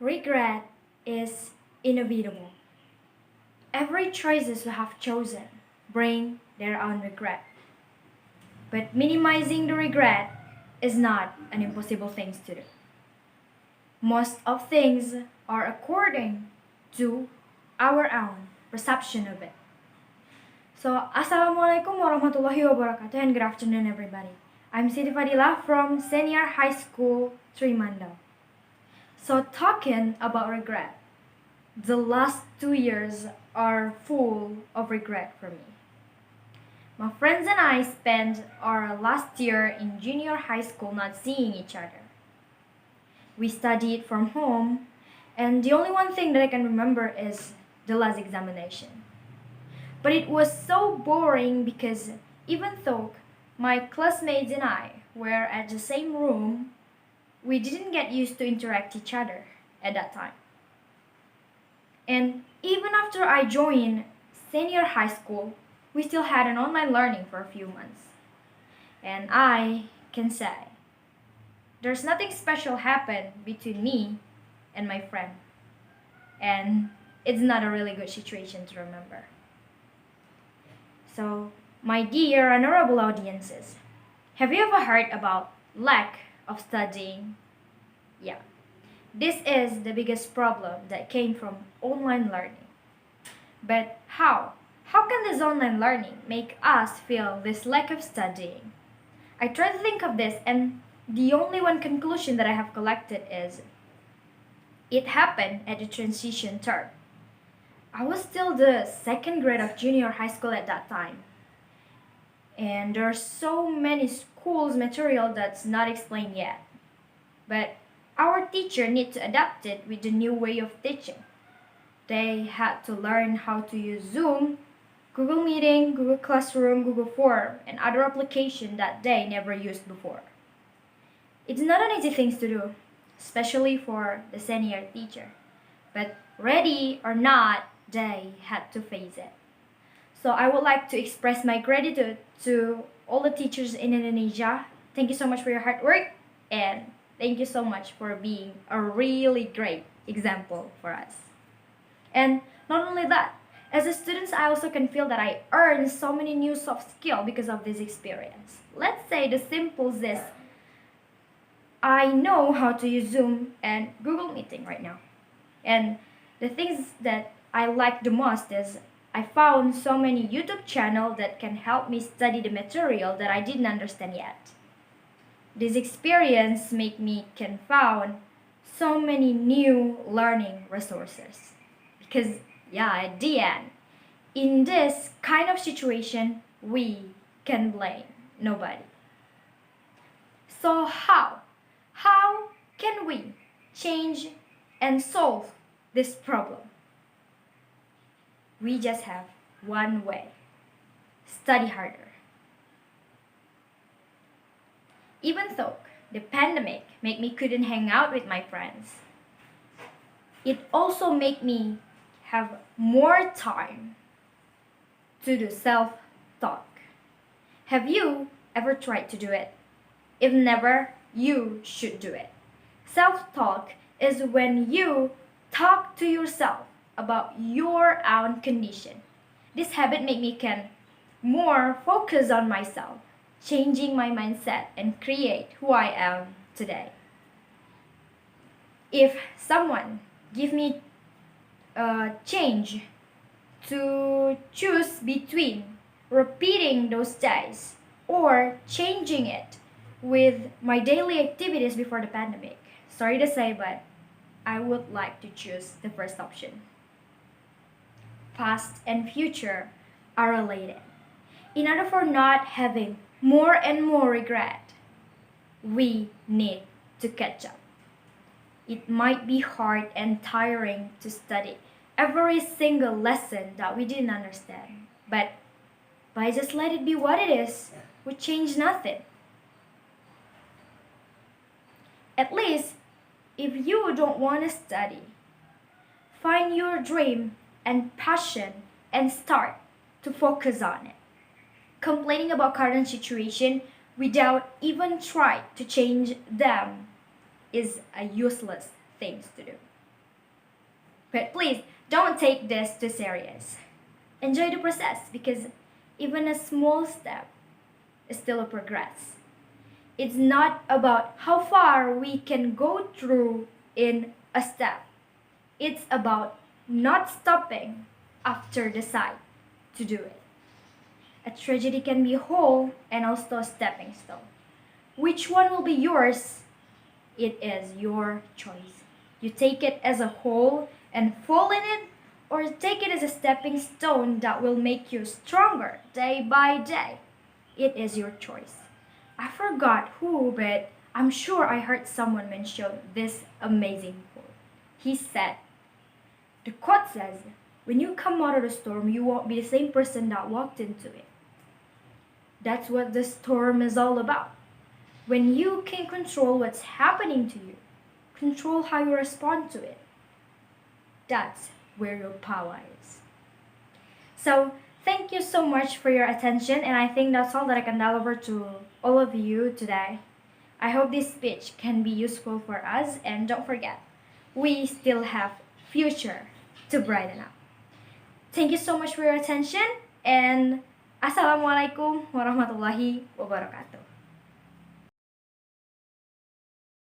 Regret is inevitable. Every choices we have chosen bring their own regret. But minimizing the regret is not an impossible thing to do. Most of things are according to our own perception of it. So, Assalamualaikum warahmatullahi wabarakatuh and good afternoon everybody. I'm Siti Fadilah from Senior High School 3 MANDAU. So, talking about regret, the last 2 years are full of regret for me. My friends and I spent our last year in junior high school not seeing each other. We studied from home, and the only one thing that I can remember is the last examination. But it was so boring because even though my classmates and I were at the same room, we didn't get used to interact each other at that time. And even after I joined senior high school, we still had an online learning for a few months. And I can say, there's nothing special happened between me and my friend. And it's not a really good situation to remember. So, my dear honorable audiences, have you ever heard about lack of studying? Yeah, this is the biggest problem that came from online learning. But how? How can this online learning make us feel this lack of studying? I try to think of this, and the only one conclusion that I have collected is it happened at the transition term. I was still the second grade of junior high school at that time. And there are so many schools material that's not explained yet. But our teacher need to adapt it with the new way of teaching. They had to learn how to use Zoom, Google Meeting, Google Classroom, Google Form, and other applications that they never used before. It's not an easy thing to do, especially for the senior teacher. But ready or not, they had to face it. So I would like to express my gratitude to all the teachers in Indonesia. Thank you so much for your hard work, and thank you so much for being a really great example for us. And not only that, as a student, I also can feel that I earned so many new soft skills because of this experience. Let's say the simple as this, I know how to use Zoom and Google Meeting right now. And the things that I like the most is I found so many YouTube channels that can help me study the material that I didn't understand yet. This experience made me can found so many new learning resources. Because at the end, in this kind of situation, we can blame nobody. So how? How can we change and solve this problem? We just have one way. Study harder. Even though the pandemic made me couldn't hang out with my friends, it also made me have more time to do self-talk. Have you ever tried to do it? If never, you should do it. Self-talk is when you talk to yourself about your own condition. This habit made me can more focus on myself, changing my mindset and create who I am today. If someone give me a change to choose between repeating those days or changing it with my daily activities before the pandemic, sorry to say, but I would like to choose the first option. Past and future are related. In order for not having more and more regret, we need to catch up. It might be hard and tiring to study every single lesson that we didn't understand, but by just let it be what it is, we change nothing. At least, if you don't want to study, find your dream and passion and start to focus on it. Complaining about current situation without even try to change them is a useless thing to do. But please, don't take this too serious. Enjoy the process because even a small step is still a progress. It's not about how far we can go through in a step. It's about not stopping after decide to do it. A tragedy can be whole and also a stepping stone. Which one will be yours? It is your choice. You take it as a whole and fall in it, or take it as a stepping stone that will make you stronger day by day. It is your choice. I forgot who, but I'm sure I heard someone mention this amazing quote. He said, the quote says, when you come out of the storm, you won't be the same person that walked into it. That's what the storm is all about. When you can control what's happening to you, control how you respond to it, that's where your power is. So, thank you so much for your attention, and I think that's all that I can deliver to all of you today. I hope this speech can be useful for us, and don't forget, we still have future to brighten up. Thank you so much for your attention, and Assalamualaikum warahmatullahi wabarakatuh.